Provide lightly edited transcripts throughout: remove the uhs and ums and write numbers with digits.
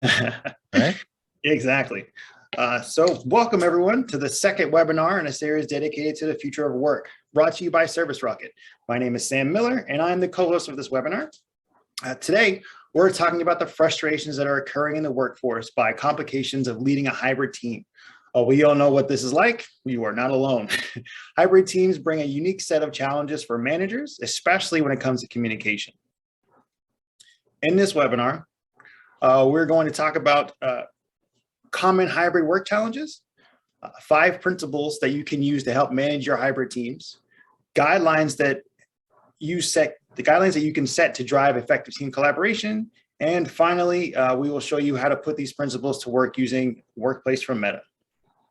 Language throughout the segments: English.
Right? Exactly. So welcome everyone to the second webinar in a series dedicated to the future of work, brought to you by ServiceRocket. My name is Sam Miller, and I'm the co-host of this webinar. Today, we're talking about the frustrations that are occurring in the workforce by complications of leading a hybrid team. We all know what this is like. You are not alone. Hybrid teams bring a unique set of challenges for managers, especially when it comes to communication. In this webinar, we're going to talk about common hybrid work challenges, 5 principles that you can use to help manage your hybrid teams, guidelines that you can set to drive effective team collaboration, and finally, we will show you how to put these principles to work using Workplace from Meta.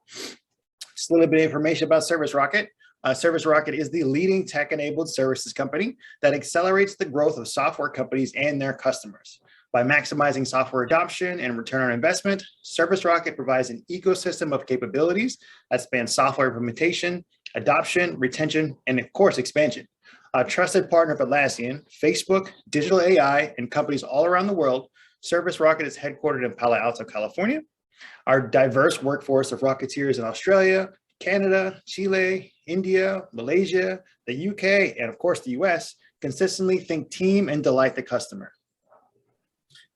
Just a little bit of information about ServiceRocket. ServiceRocket is the leading tech-enabled services company that accelerates the growth of software companies and their customers. By maximizing software adoption and return on investment, ServiceRocket provides an ecosystem of capabilities that span software implementation, adoption, retention, and of course, expansion. A trusted partner of Atlassian, Facebook, digital AI, and companies all around the world, ServiceRocket is headquartered in Palo Alto, California. Our diverse workforce of Rocketeers in Australia, Canada, Chile, India, Malaysia, the UK, and of course the US consistently think team and delight the customer.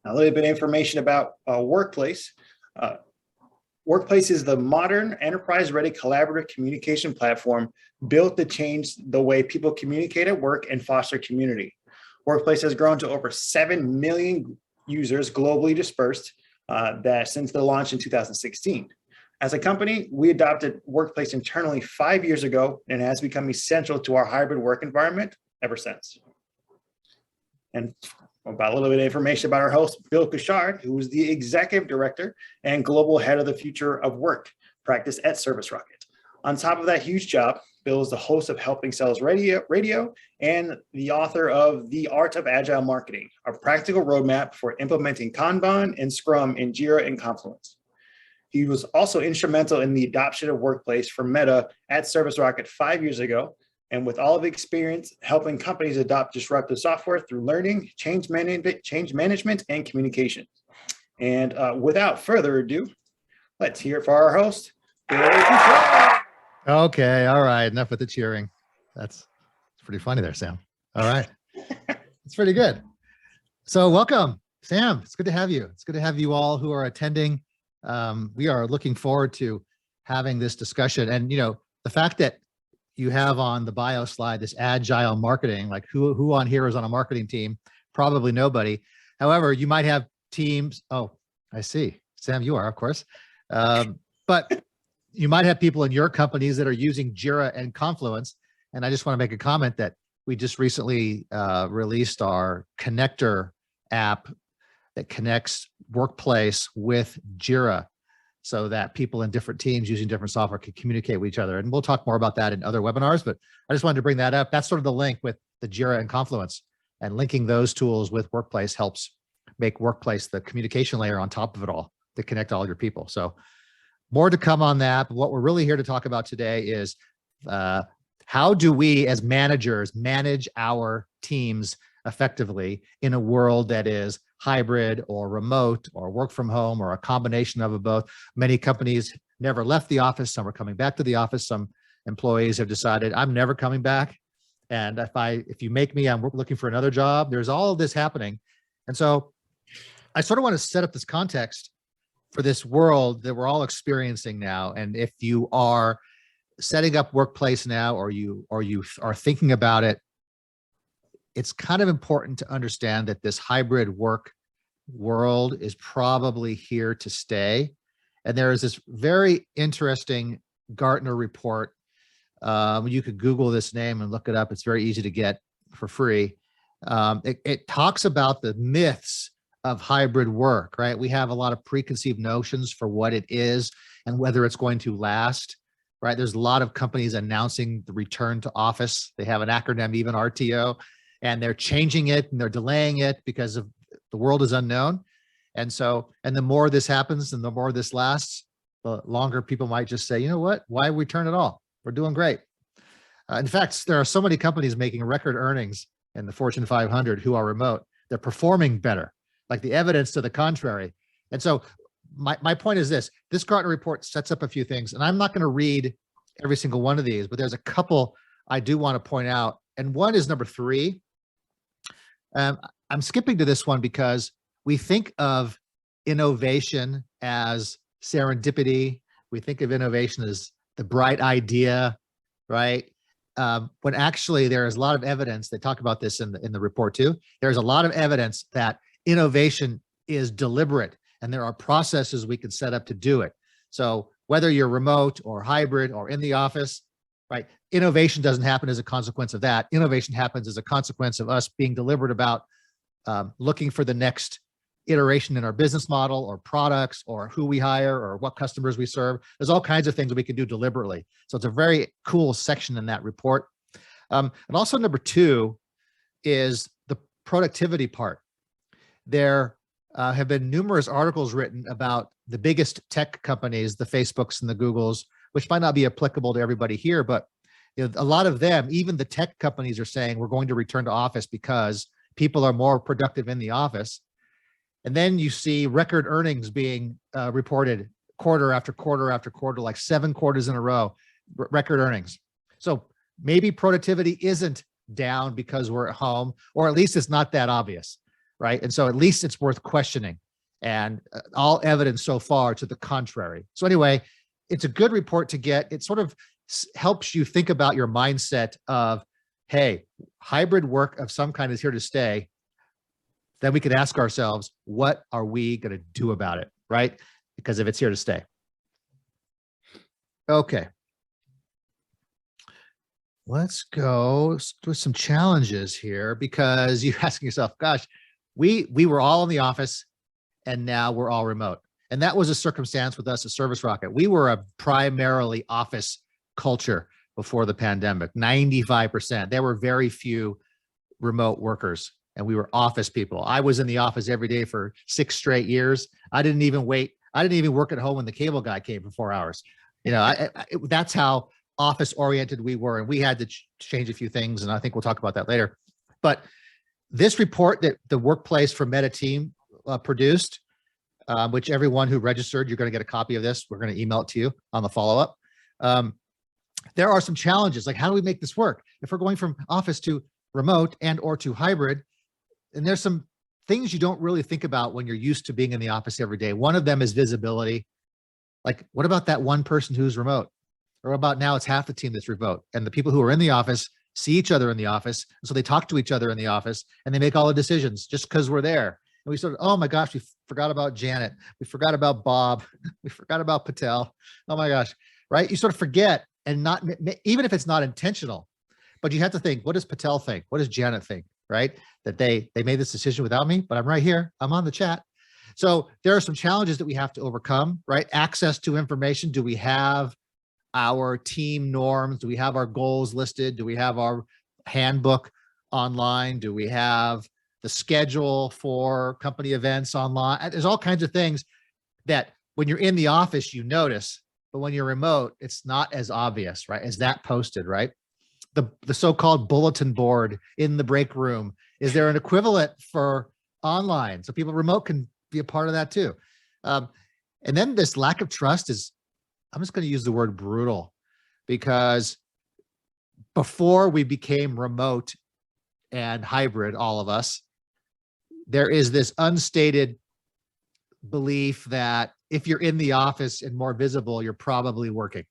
Now, a little bit of information about Workplace. Workplace is the modern enterprise-ready collaborative communication platform built to change the way people communicate at work and foster community. Workplace has grown to over 7 million users globally dispersed since the launch in 2016. As a company, we adopted Workplace internally 5 years ago and has become essential to our hybrid work environment ever since. And about a little bit of information about our host, Bill Cushard, who is the Executive Director and Global Head of the Future of Work practice at ServiceRocket. On top of that huge job, Bill is the host of Helping Sales Radio and the author of The Art of Agile Marketing, a practical roadmap for implementing Kanban and Scrum in Jira and Confluence. He was also instrumental in the adoption of Workplace from Meta at ServiceRocket 5 years ago. And with all of the experience helping companies adopt disruptive software through learning, change management, and communication. And without further ado, let's hear it for our host, Bill Cushard. Okay, all right, enough with the cheering. That's pretty funny there, Sam. All right, it's pretty good. So welcome, Sam. It's good to have you. It's good to have you all who are attending. We are looking forward to having this discussion. And you know, the fact that you have on the bio slide this agile marketing, like who on here is on a marketing team? Probably nobody. However, you might have teams. Oh, I see. Sam, you are, of course. But you might have people in your companies that are using Jira and Confluence. And I just want to make a comment that we just recently released our connector app that connects Workplace with Jira, so that people in different teams using different software can communicate with each other. And we'll talk more about that in other webinars, but I just wanted to bring that up. That's sort of the link with the Jira and Confluence, and linking those tools with Workplace helps make Workplace the communication layer on top of it all to connect all your people. So more to come on that. But what we're really here to talk about today is how do we as managers manage our teams effectively in a world that is hybrid or remote or work from home or a combination of both. Many companies never left the office. Some are coming back to the office. Some employees have decided, I'm never coming back. And if you make me, I'm looking for another job. There's all of this happening. And so I sort of want to set up this context for this world that we're all experiencing now. And if you are setting up Workplace now, or you are thinking about it, it's kind of important to understand that this hybrid work world is probably here to stay. And there is this very interesting Gartner report. You could Google this name and look it up. It's very easy to get for free. It talks about the myths of hybrid work, right? We have a lot of preconceived notions for what it is and whether it's going to last, right? There's a lot of companies announcing the return to office. They have an acronym, even RTO. And they're changing it and they're delaying it because of the world is unknown. And the more this happens and the more this lasts, the longer people might just say, you know what, why return at all? We're doing great. In fact, there are so many companies making record earnings in the Fortune 500 who are remote. They're performing better. Like the evidence to the contrary And so my point is this Gartner report sets up a few things, and I'm not going to read every single one of these, but there's a couple I do want to point out. And one is number 3. I'm skipping to this one because we think of innovation as serendipity. We think of innovation as the bright idea, right? When actually there is a lot of evidence, they talk about this in the report too. There's a lot of evidence that innovation is deliberate, and there are processes we can set up to do it. So whether you're remote or hybrid or in the office, right? Innovation doesn't happen as a consequence of that. Innovation happens as a consequence of us being deliberate about looking for the next iteration in our business model or products or who we hire or what customers we serve. There's all kinds of things we can do deliberately. So it's a very cool section in that report. And also number 2 is the productivity part. There have been numerous articles written about the biggest tech companies, the Facebooks and the Googles, which might not be applicable to everybody here, but a lot of them, even the tech companies, are saying we're going to return to office because people are more productive in the office. And then you see record earnings being reported quarter after quarter after quarter, like 7 quarters in a row, record earnings. So maybe productivity isn't down because we're at home, or at least it's not that obvious, right? And so at least it's worth questioning, and all evidence so far to the contrary. So anyway, it's a good report to get. It sort of helps you think about your mindset of, hey, hybrid work of some kind is here to stay. Then we could ask ourselves, what are we going to do about it, right? Because if it's here to stay. Okay. Let's go through some challenges here, because you're asking yourself, gosh, we were all in the office and now we're all remote. And that was a circumstance with us at ServiceRocket. We were a primarily office culture before the pandemic, 95%. There were very few remote workers, and we were office people. I was in the office every day for 6 straight years. I didn't even work at home when the cable guy came for 4 hours. That's how office oriented we were. And we had to change a few things. And I think we'll talk about that later. But this report that the Workplace for Meta team produced, which everyone who registered, you're going to get a copy of this. We're going to email it to you on the follow-up. There are some challenges, like how do we make this work? If we're going from office to remote and or to hybrid, and there's some things you don't really think about when you're used to being in the office every day. One of them is visibility. Like, what about that one person who's remote? Or about now it's half the team that's remote, and the people who are in the office see each other in the office. And so they talk to each other in the office and they make all the decisions just because we're there. And we sort of, oh my gosh, we forgot about Janet. We forgot about Bob. We forgot about Patel. Oh my gosh, right? You sort of forget, and not, even if it's not intentional, but you have to think, what does Patel think? What does Janet think, right? That they made this decision without me, but I'm right here. I'm on the chat. So there are some challenges that we have to overcome, right? Access to information. Do we have our team norms? Do we have our goals listed? Do we have our handbook online? Do we have the schedule for company events online? There's all kinds of things that when you're in the office, you notice, but when you're remote, it's not as obvious, right? As that posted, right? The so-called bulletin board in the break room. Is there an equivalent for online? So people remote can be a part of that too. And then this lack of trust is, I'm just going to use the word brutal, because before we became remote and hybrid, all of us, there is this unstated belief that if you're in the office and more visible, you're probably working.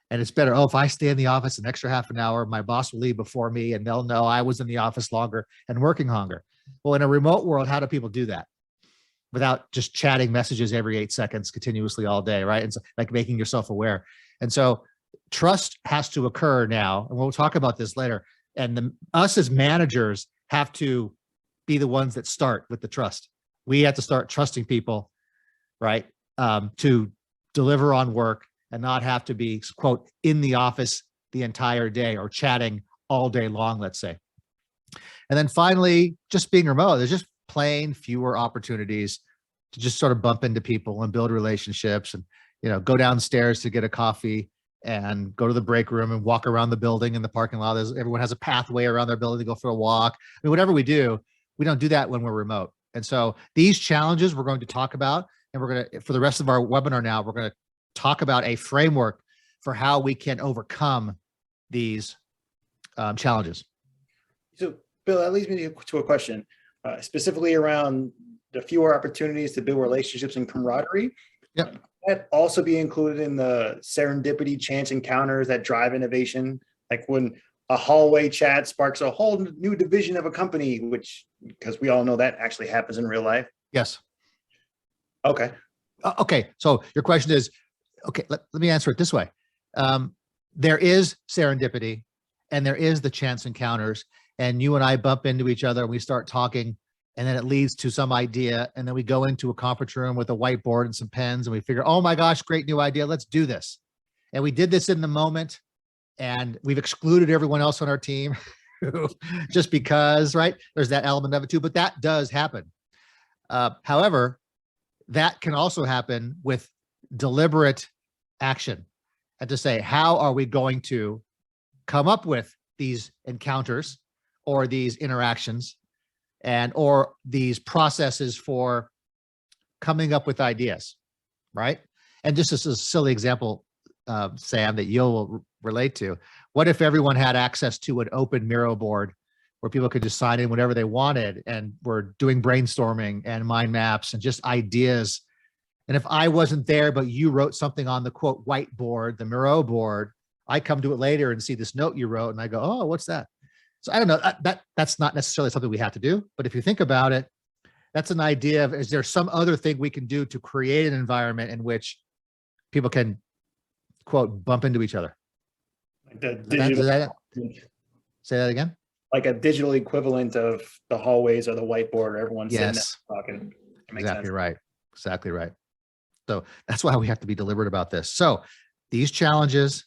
And it's better, oh, if I stay in the office an extra half an hour, my boss will leave before me and they'll know I was in the office longer and working longer. Well, in a remote world, how do people do that without just chatting messages every 8 seconds continuously all day, right? And so, like, making yourself aware. And so trust has to occur now, and we'll talk about this later. And us as managers have to be the ones that start with the trust. We have to start trusting people, right? To deliver on work and not have to be, quote, in the office the entire day or chatting all day long, let's say. And then finally, just being remote, there's just plain fewer opportunities to just sort of bump into people and build relationships and, go downstairs to get a coffee and go to the break room and walk around the building in the parking lot. Everyone has a pathway around their building to go for a walk. I mean, whatever we do, we don't do that when we're remote. And so these challenges we're going to talk about, and we're going to, for the rest of our webinar now, we're going to talk about a framework for how we can overcome these challenges. So, Bill, that leads me to a question, specifically around the fewer opportunities to build relationships and camaraderie. Yep. That also be included in the serendipity chance encounters that drive innovation, like when a hallway chat sparks a whole new division of a company, which, because we all know that actually happens in real life. Yes. Okay. Okay. So your question is, okay, let me answer it this way. There is serendipity and there is the chance encounters, and you and I bump into each other and we start talking, and then it leads to some idea. And then we go into a conference room with a whiteboard and some pens and we figure, oh my gosh, great new idea. Let's do this. And we did this in the moment, and we've excluded everyone else on our team just because, right? There's that element of it too, but that does happen. However, that can also happen with deliberate action, and to say, how are we going to come up with these encounters or these interactions and or these processes for coming up with ideas, right? And just as a silly example, Sam, that you'll relate to, what if everyone had access to an open Miro board where people could just sign in whenever they wanted, and we're doing brainstorming and mind maps and just ideas. And if I wasn't there, but you wrote something on the quote whiteboard, the Miro board, I come to it later and see this note you wrote and I go, oh, what's that? So I don't know, that's not necessarily something we have to do, but if you think about it, that's an idea of, is there some other thing we can do to create an environment in which people can, quote, bump into each other? Like the digital, say that again? Like a digital equivalent of the hallways or the whiteboard, everyone's sitting there talking. Exactly right. Exactly right. So that's why we have to be deliberate about this. So these challenges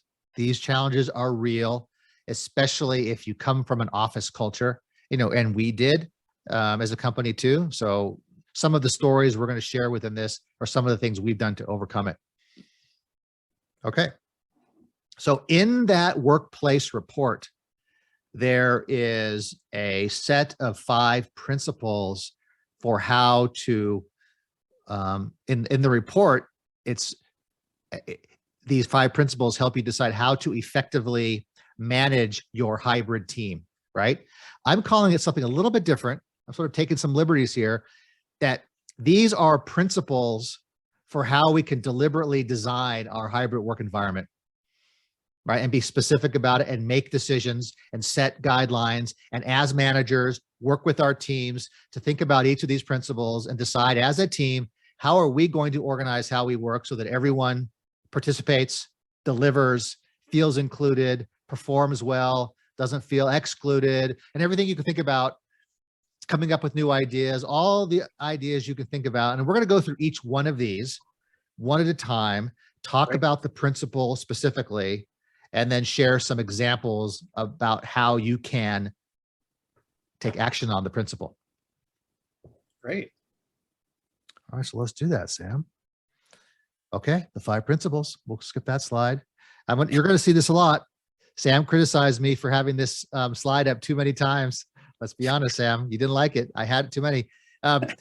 are real, especially if you come from an office culture, you know, and we did as a company too. So some of the stories we're going to share within this are some of the things we've done to overcome it. Okay. So in that workplace report, there is a set of 5 principles for how to, in the report, these 5 principles help you decide how to effectively manage your hybrid team, right? I'm calling it something a little bit different. I'm sort of taking some liberties here, that these are principles for how we can deliberately design our hybrid work environment, right? And be specific about it and make decisions and set guidelines. And as managers, work with our teams to think about each of these principles and decide as a team, how are we going to organize how we work so that everyone participates, delivers, feels included, performs well, doesn't feel excluded, and everything you can think about, coming up with new ideas, all the ideas you can think about. And we're going to go through each one of these one at a time, talk about the principle specifically, and then share some examples about how you can take action on the principle. Great. All right, so let's do that, Sam. Okay, the 5 principles. We'll skip that slide. You're going to see this a lot. Sam criticized me for having this slide up too many times. Let's be honest, Sam, you didn't like it. I had too many, but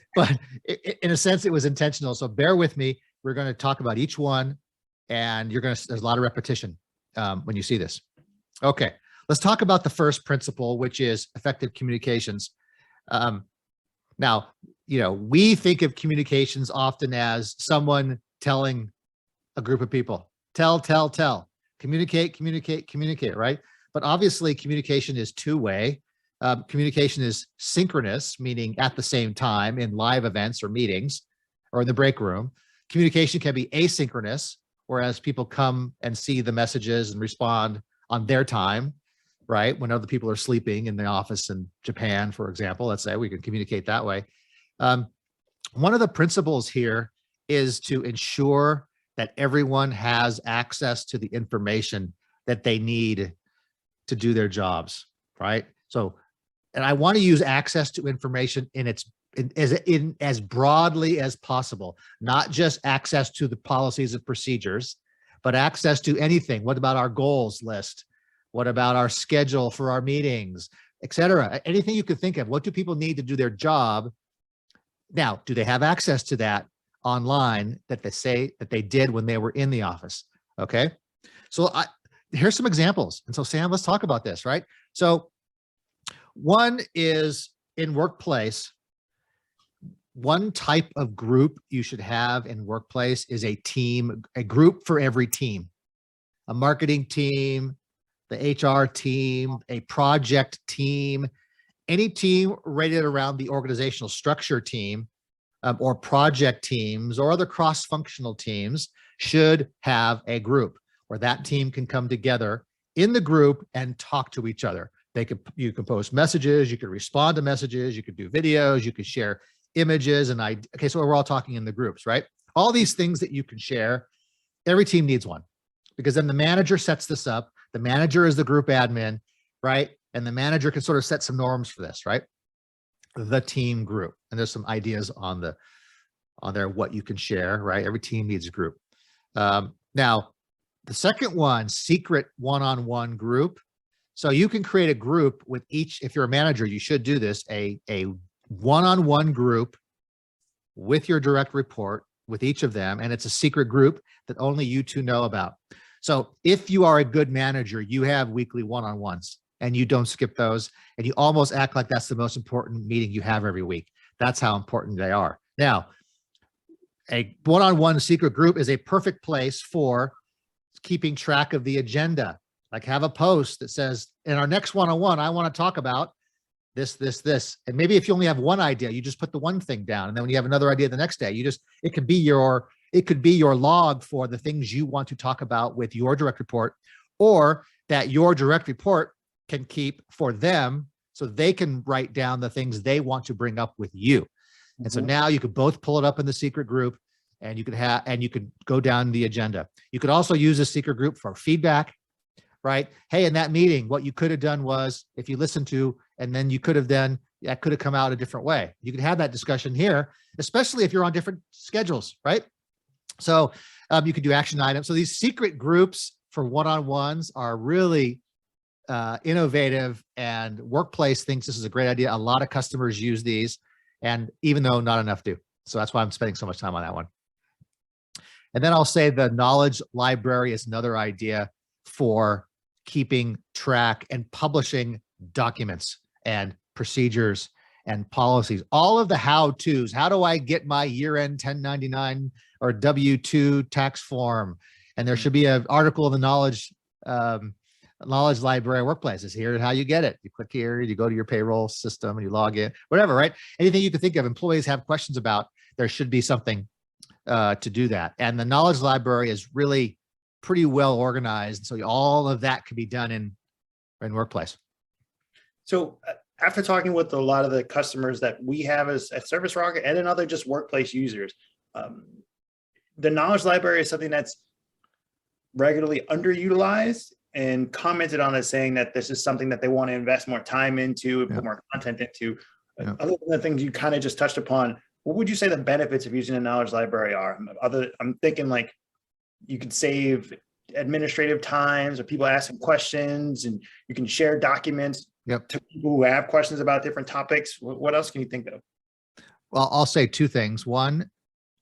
in a sense, it was intentional. So bear with me. We're going to talk about each one, and there's a lot of repetition when you see this. Okay, let's talk about the first principle, which is effective communications. Now, you know, we think of communications often as someone telling a group of people, tell, communicate, right? But obviously communication is two-way. Communication is synchronous, meaning at the same time in live events or meetings or in the break room. Communication can be asynchronous, whereas people come and see the messages and respond on their time, right? When other people are sleeping in the office in Japan, for example, let's say we can communicate that way. One of the principles here is to ensure that everyone has access to the information that they need to do their jobs, right? So, and I want to use access to information in as broadly as possible, not just access to the policies and procedures, but access to anything. What about our goals list? What about our schedule for our meetings, et cetera? Anything you could think of. What do people need to do their job? Now, do they have access to that? online that they say that they did when they were in the office. Okay. So here's some examples. And so Sam, let's talk about this, right? So one is in workplace. One type of group you should have in workplace is a team, a group for every team, a marketing team, the HR team, a project team, any team rated around the organizational structure team, or project teams or other cross-functional teams should have a group where that team can come together in the group and talk to each other. You can post messages, you can respond to messages, you could do videos, you could share images okay, so we're all talking in the groups, right? All these things that you can share, every team needs one, because then the manager sets this up. The manager is the group admin, right? And the manager can sort of set some norms for this, right? The team group. And there's some ideas on there, what you can share, right? Every team needs a group. Now, the second one, secret one-on-one group. So you can create a group with each, if you're a manager, you should do this, a one-on-one group with your direct report with each of them. And it's a secret group that only you two know about. So if you are a good manager, you have weekly one-on-ones and you don't skip those, and you almost act like that's the most important meeting you have every week. That's how important they are. Now, a one-on-one secret group is a perfect place for keeping track of the agenda. Like have a post that says, in our next one-on-one, I want to talk about this. And maybe if you only have one idea, you just put the one thing down. And then when you have another idea the next day, it could be your log for the things you want to talk about with your direct report, or that your direct report can keep for them so they can write down the things they want to bring up with you. And so now you could both pull it up in the secret group, and you could go down the agenda. You could also use a secret group for feedback, right? Hey, in that meeting, what you could have done was, if you listened to, and then you could have then, that could have come out a different way. You could have that discussion here, especially if you're on different schedules, right? So you could do action items. So these secret groups for one-on-ones are really innovative, and workplace thinks this is a great idea. A lot of customers use these, and even though not enough do. So that's why I'm spending so much time on that one. And then I'll say the knowledge library is another idea for keeping track and publishing documents and procedures and policies, all of the how-tos. How do I get my year-end 1099 or W-2 tax form? And there should be an article in the knowledge library workplaces. Here's how you get it. You click here, you go to your payroll system, and you log in, whatever, right? Anything you can think of, employees have questions about, there should be something to do that. And the knowledge library is really pretty well organized. So all of that can be done in workplace. So after talking with a lot of the customers that we have at ServiceRocket and then other just workplace users, the knowledge library is something that's regularly underutilized and commented on as saying that this is something that they want to invest more time into and put more content into. Other than the things you kind of just touched upon, what would you say the benefits of using a knowledge library are? I'm thinking like you could save administrative times or people asking questions, and you can share documents to people who have questions about different topics. What else can you think of? Well, I'll say two things. One,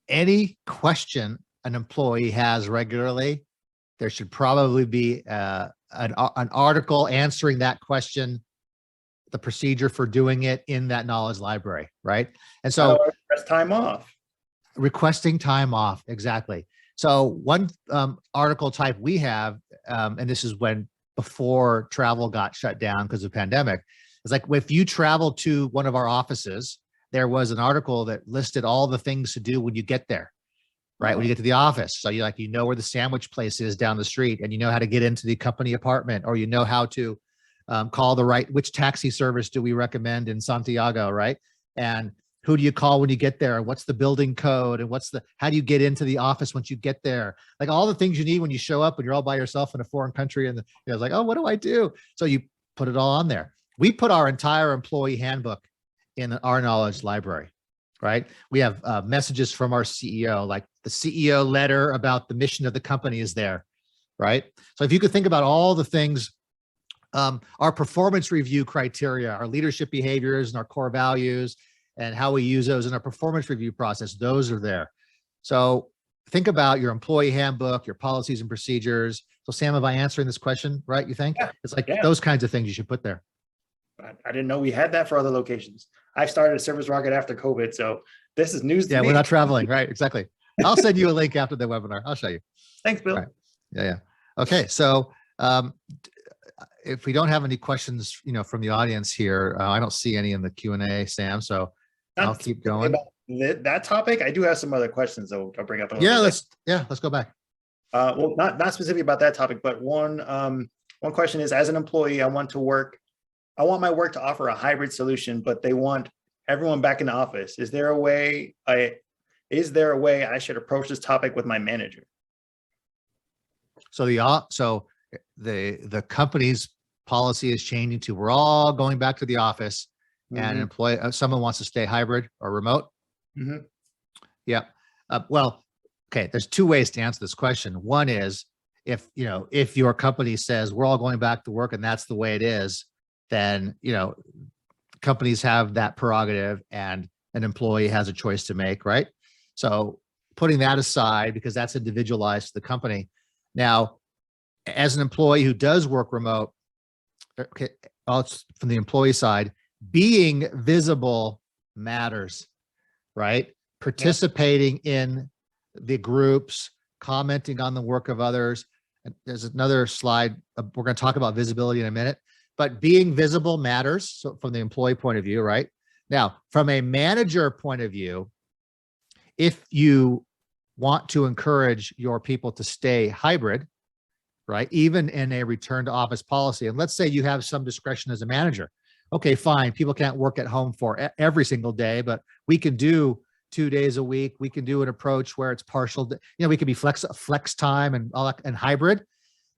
any question an employee has regularly, there should probably be an article answering that question, the procedure for doing it in that knowledge library, right? And so request time off. Requesting time off, exactly. So one article type we have, and this is before travel got shut down because of the pandemic, it's like if you travel to one of our offices, there was an article that listed all the things to do when you get there, right? When you get to the office. So you know where the sandwich place is down the street, and you know how to get into the company apartment, or you know how to call which taxi service do we recommend in Santiago, right? And who do you call when you get there? What's the building code? And how do you get into the office once you get there? Like all the things you need when you show up and you're all by yourself in a foreign country, and it's like, oh, what do I do? So you put it all on there. We put our entire employee handbook in our knowledge library, right? We have messages from our CEO, like the CEO letter about the mission of the company is there, right? So if you could think about all the things, our performance review criteria, our leadership behaviors and our core values, and how we use those in our performance review process, those are there. So think about your employee handbook, your policies and procedures. So Sam, am I answering this question right, you think? Yeah. It's like Yeah. those kinds of things you should put there. I didn't know we had that for other locations. I started ServiceRocket after COVID, so this is news to Yeah, me. we're not traveling, right? Exactly. I'll send you a link after the webinar. I'll show you. Thanks, Bill. Right. Yeah. Okay. So if we don't have any questions, from the audience here, I don't see any in the Q&A, Sam. So I'll keep going. About that topic, I do have some other questions that I'll bring up. Let's go back. Well, not specifically about that topic, but one question is, as an employee, I want my work to offer a hybrid solution, but they want everyone back in the office. Is there a way I should approach this topic with my manager? So the company's policy is changing to we're all going back to the office, and someone wants to stay hybrid or remote. Yeah. Well, okay. There's two ways to answer this question. One is if your company says we're all going back to work and that's the way it is, then, companies have that prerogative and an employee has a choice to make, right? So putting that aside, because that's individualized to the company. Now, as an employee who does work remote, okay, from the employee side, being visible matters, right? Participating in the groups, commenting on the work of others. And there's another slide. We're going to talk about visibility in a minute, but being visible matters. So from the employee point of view, right? Now, from a manager point of view, if you want to encourage your people to stay hybrid, right? Even in a return to office policy, and let's say you have some discretion as a manager. Okay, fine. People can't work at home for every single day, but we can do 2 days a week. We can do an approach where it's partial. We can be flex time and all that and hybrid.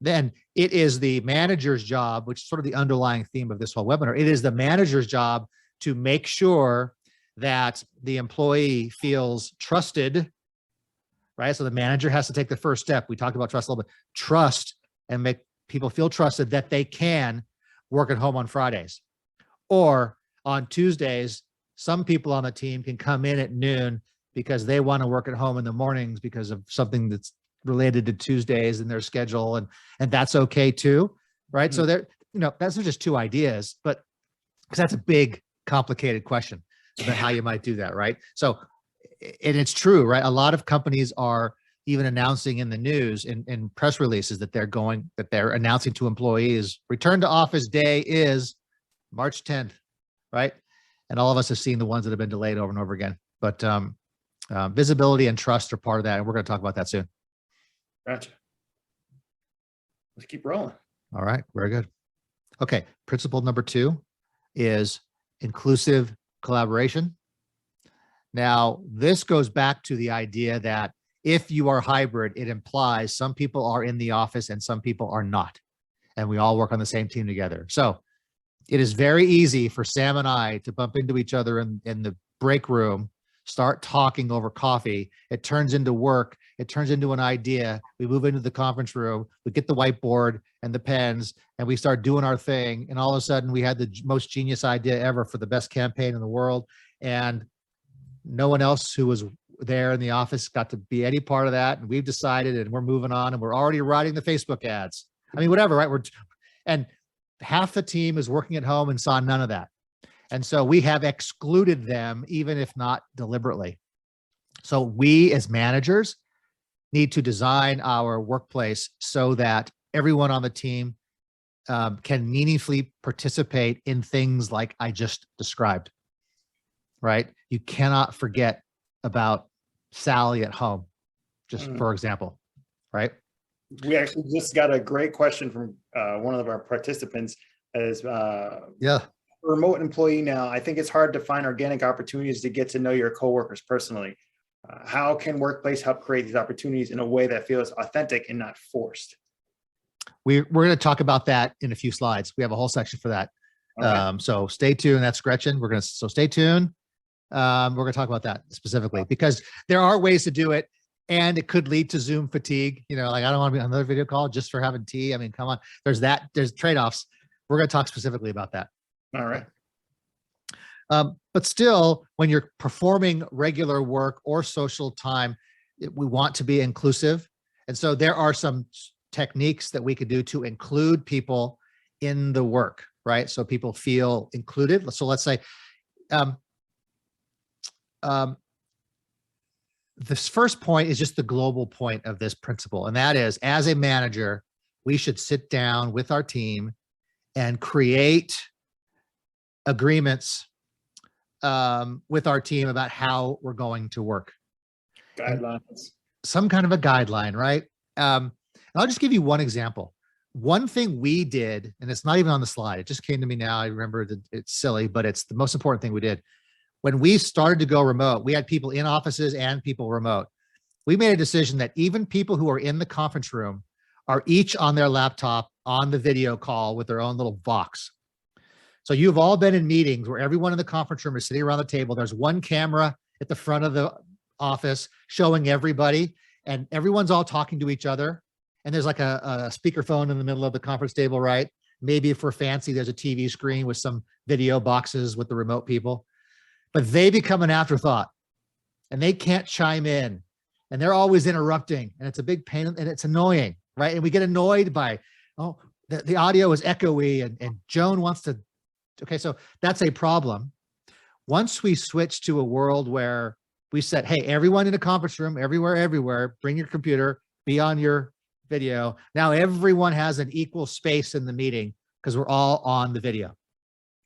Then it is the manager's job, which is sort of the underlying theme of this whole webinar. It is the manager's job to make sure that the employee feels trusted, right? So the manager has to take the first step. We talked about trust a little bit. Trust and make people feel trusted that they can work at home on Fridays. Or on Tuesdays, some people on the team can come in at noon because they want to work at home in the mornings because of something that's related to Tuesdays in their schedule. And that's okay too, right? So there, those are just two ideas, but because that's a big, complicated question about how you might do that, right? So, and it's true, right? A lot of companies are even announcing in the news, in press releases, that they're announcing to employees, return to office day is March 10th, right? And all of us have seen the ones that have been delayed over and over again. But visibility and trust are part of that. And we're going to talk about that soon. Gotcha. Let's keep rolling. All right. Very good. Okay. Principle number 2 is inclusive collaboration. Now, this goes back to the idea that if you are hybrid, it implies some people are in the office and some people are not. And we all work on the same team together. So it is very easy for Sam and I to bump into each other in the break room, start talking over coffee. It turns into work. It turns into an idea. We move into the conference room. We get the whiteboard and the pens, and we start doing our thing. And all of a sudden, we had the most genius idea ever for the best campaign in the world. And no one else who was there in the office got to be any part of that. And we've decided, and we're moving on, and we're already writing the Facebook ads. I mean, whatever, right? And half the team is working at home and saw none of that. And so we have excluded them, even if not deliberately. So we as managers need to design our workplace so that everyone on the team can meaningfully participate in things like I just described, right? You cannot forget about Sally at home, just for example, right? We actually just got a great question from one of our participants. As remote employee now, I think it's hard to find organic opportunities to get to know your coworkers personally. How can workplace help create these opportunities in a way that feels authentic and not forced? We're going to talk about that in a few slides. We have a whole section for that. Okay. So stay tuned. That's Gretchen. So stay tuned. We're going to talk about that specifically because there are ways to do it, and it could lead to Zoom fatigue. Like I don't want to be on another video call just for having tea. I mean, come on. There's trade-offs. We're going to talk specifically about that. All right. But still, when you're performing regular work or social time, we want to be inclusive. And so there are some techniques that we could do to include people in the work, right? So people feel included. So let's say, this first point is just the global point of this principle. And that is, as a manager, we should sit down with our team and create agreements with our team about how we're going to work. Guidelines. Some kind of a guideline, right? And I'll just give you one example. One thing we did, and it's not even on the slide, it just came to me now. I remember that it's silly, but it's the most important thing we did. When we started to go remote, we had people in offices and people remote. We made a decision that even people who are in the conference room are each on their laptop on the video call with their own little box. So you've all been in meetings where everyone in the conference room is sitting around the table. There's one camera at the front of the office showing everybody, and everyone's all talking to each other. And there's like a speakerphone in the middle of the conference table, right? Maybe if we're fancy, there's a TV screen with some video boxes with the remote people. But they become an afterthought and they can't chime in and they're always interrupting, and it's a big pain and it's annoying, right? And we get annoyed by, oh, the audio is echoey and Joan wants to, okay, so that's a problem. Once we switch to a world where we said, hey, everyone in a conference room, everywhere, bring your computer, be on your video. Now everyone has an equal space in the meeting because we're all on the video,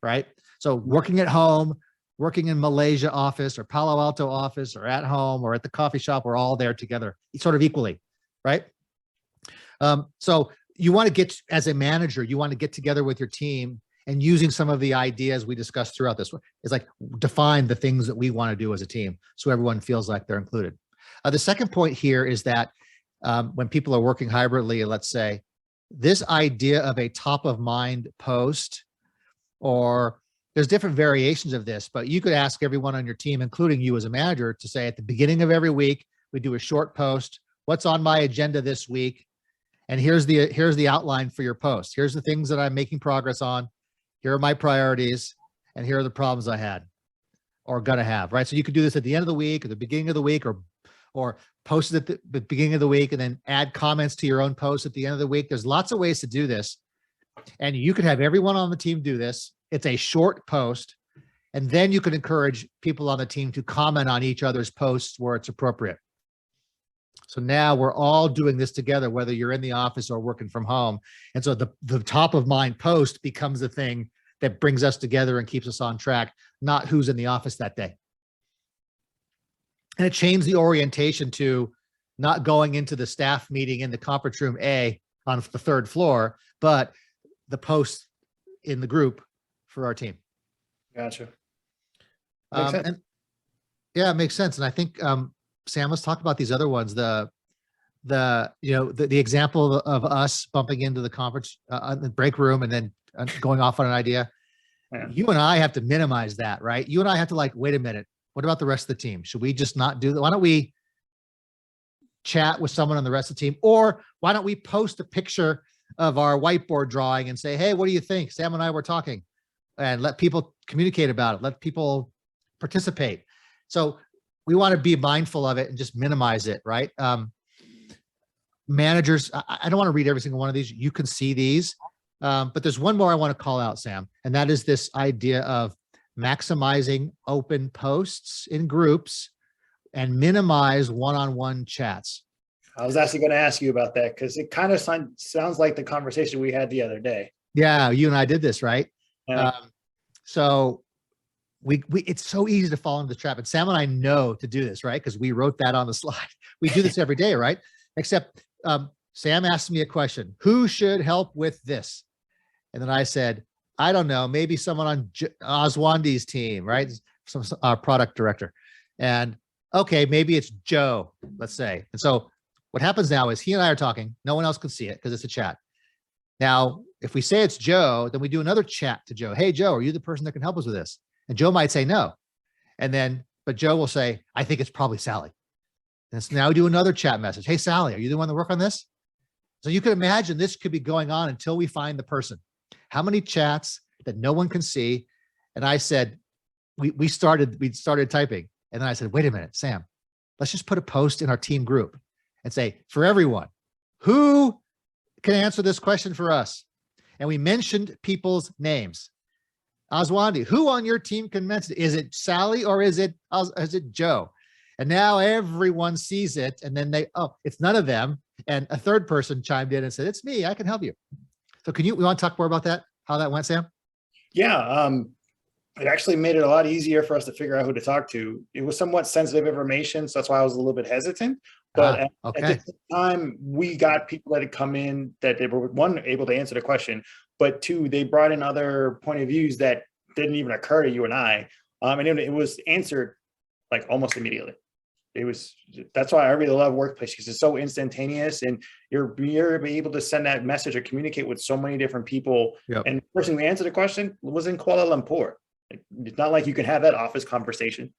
right? So working at home, working in Malaysia office or Palo Alto office or at home or at the coffee shop, we're all there together, sort of equally, right? So you want to get, as a manager, you want to get together with your team and using some of the ideas we discussed throughout this is like define the things that we want to do as a team so everyone feels like they're included. The second point here is that when people are working hybridly, let's say, this idea of a top of mind post, or there's different variations of this, but you could ask everyone on your team, including you as a manager, to say at the beginning of every week, we do a short post. What's on my agenda this week? And here's the outline for your post. Here's the things that I'm making progress on. Here are my priorities, and here are the problems I had or gonna have, right? So you could do this at the end of the week, or the beginning of the week, or post it at the beginning of the week and then add comments to your own post at the end of the week. There's lots of ways to do this. And you could have everyone on the team do this. It's a short post. And then you could encourage people on the team to comment on each other's posts where it's appropriate. So now we're all doing this together, whether you're in the office or working from home. And so the top of mind post becomes the thing that brings us together and keeps us on track, not who's in the office that day. And it changed the orientation to not going into the staff meeting in the conference room A on the third floor, but the post in the group for our team. Gotcha. And yeah, it makes sense. And I think, Sam, let's talk about these other ones. The example of us bumping into the conference, the break room and then going off on an idea. Yeah. You and I have to minimize that, right? You and I have to like, wait a minute. What about the rest of the team? Should we just not do that? Why don't we chat with someone on the rest of the team? Or why don't we post a picture of our whiteboard drawing and say, hey, what do you think? Sam and I were talking, and let people communicate about it. Let people participate. So we want to be mindful of it and just minimize it, right? Managers, I don't want to read every single one of these. You can see these, but there's one more I want to call out, Sam, and that is this idea of maximizing open posts in groups and minimize one-on-one chats. I was actually going to ask you about that because it kind of sounds like the conversation we had the other day. Yeah, you and I did this, right? Yeah. So we it's so easy to fall into the trap. And Sam and I know to do this, right? Because we wrote that on the slide. We do this every day, right? Except Sam asked me a question: who should help with this? And then I said, I don't know, maybe someone on Oswandi's team, right? Some product director. And okay, maybe it's Joe, let's say. And so what happens now is he and I are talking. No one else can see it because it's a chat. Now, if we say it's Joe, then we do another chat to Joe. Hey, Joe, are you the person that can help us with this? And Joe might say no. And then, but Joe will say, I think it's probably Sally. And so now we do another chat message. Hey, Sally, are you the one that work on this? So you can imagine this could be going on until we find the person. How many chats that no one can see? And I said, we started typing. And then I said, wait a minute, Sam, let's just put a post in our team group and say, for everyone, who can answer this question for us? And we mentioned people's names. Aswandi, who on your team can mention it? Is it Sally or is it Joe? And now everyone sees it, and then it's none of them. And a third person chimed in and said, it's me, I can help you. So we want to talk more about that? How that went, Sam? Yeah, it actually made it a lot easier for us to figure out who to talk to. It was somewhat sensitive information, so that's why I was a little bit hesitant. But at the time, we got people that had come in that they were, one, able to answer the question, but two, they brought in other point of views that didn't even occur to you and I. And it was answered like almost immediately. That's why I really love Workplace, because it's so instantaneous, and you're able to send that message or communicate with so many different people. Yep. And the person who answered the question was in Kuala Lumpur. It's not like you can have that office conversation.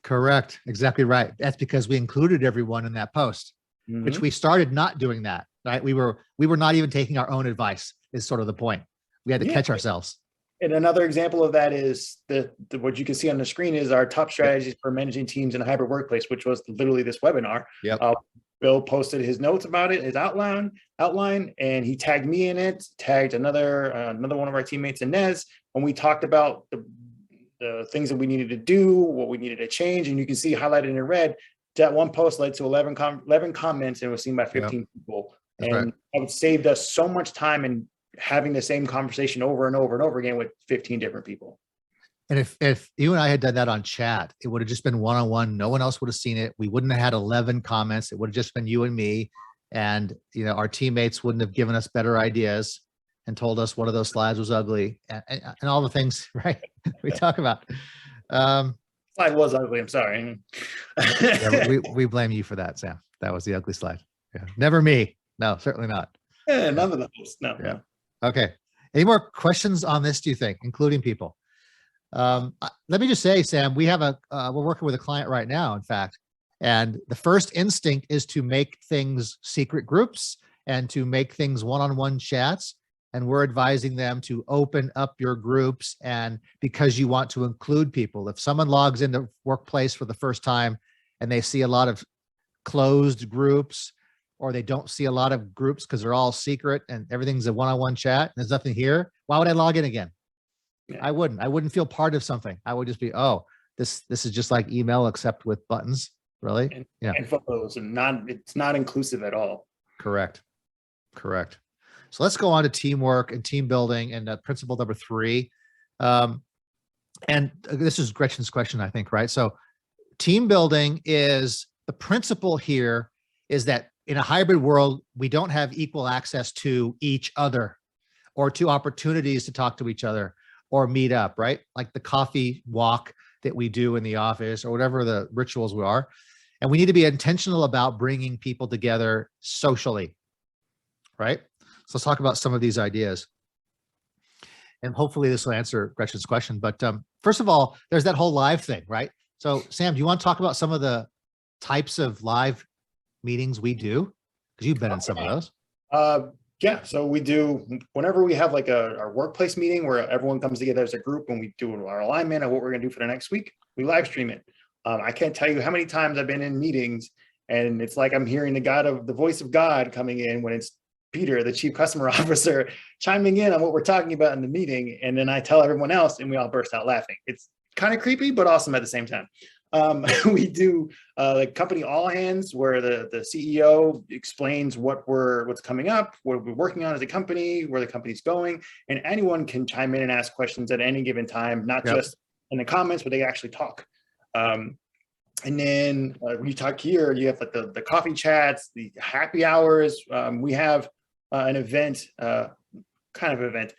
Correct. Exactly right. That's because we included everyone in that post, which we started not doing that, right? We were not even taking our own advice is sort of the point. We had to catch ourselves. And another example of that is what you can see on the screen is our top strategies for managing teams in a hybrid workplace, which was literally this webinar. Yep. Bill posted his notes about it, his outline, and he tagged me in it, tagged another one of our teammates, Inez, and we talked about the things that we needed to do, what we needed to change. And you can see highlighted in red, that one post led to 11 comments and was seen by 15 people. That's and it saved us so much time in having the same conversation over and over and over again with 15 different people. And if you and I had done that on chat, it would have just been one-on-one. No one else would have seen it. We wouldn't have had 11 comments. It would have just been you and me. And, our teammates wouldn't have given us better ideas and told us one of those slides was ugly and all the things, right? We talk about. Slide was ugly. I'm sorry. we blame you for that, Sam. That was the ugly slide. Yeah. Never me. No, certainly not. Yeah, none of those. No. Yeah. Okay. Any more questions on this, do you think, including people? Let me just say, Sam, we're working with a client right now, in fact, and the first instinct is to make things secret groups and to make things one-on-one chats. And we're advising them to open up your groups, and because you want to include people. If someone logs into Workplace for the first time and they see a lot of closed groups, or they don't see a lot of groups because they're all secret and everything's a one-on-one chat and there's nothing here, why would I log in again? Yeah. I wouldn't feel part of something. I would just be, oh, this is just like email except with buttons, really? And photos, and it's not inclusive at all. Correct. So let's go on to teamwork and team building and principle number 3. And this is Gretchen's question, I think, right? So team building is, the principle here is that in a hybrid world, we don't have equal access to each other or to opportunities to talk to each other or meet up, right? Like the coffee walk that we do in the office or whatever the rituals we are. And we need to be intentional about bringing people together socially, right? So let's talk about some of these ideas. And hopefully this will answer Gretchen's question. But first of all, there's that whole live thing, right? So Sam, do you want to talk about some of the types of live meetings we do? Because you've been in some of those. Yeah, so we do, whenever we have like our workplace meeting where everyone comes together as a group and we do our alignment of what we're gonna do for the next week, we live stream it. I can't tell you how many times I've been in meetings and it's like I'm hearing the voice of God coming in when it's Peter, the chief customer officer, chiming in on what we're talking about in the meeting. And then I tell everyone else and we all burst out laughing. It's kind of creepy, but awesome at the same time. We do like company all hands where the CEO explains what's coming up, what we're working on as a company, where the company's going, and anyone can chime in and ask questions at any given time, not just in the comments, but they actually talk. And then when you talk here, you have like the coffee chats, the happy hours. We have an event, kind of event.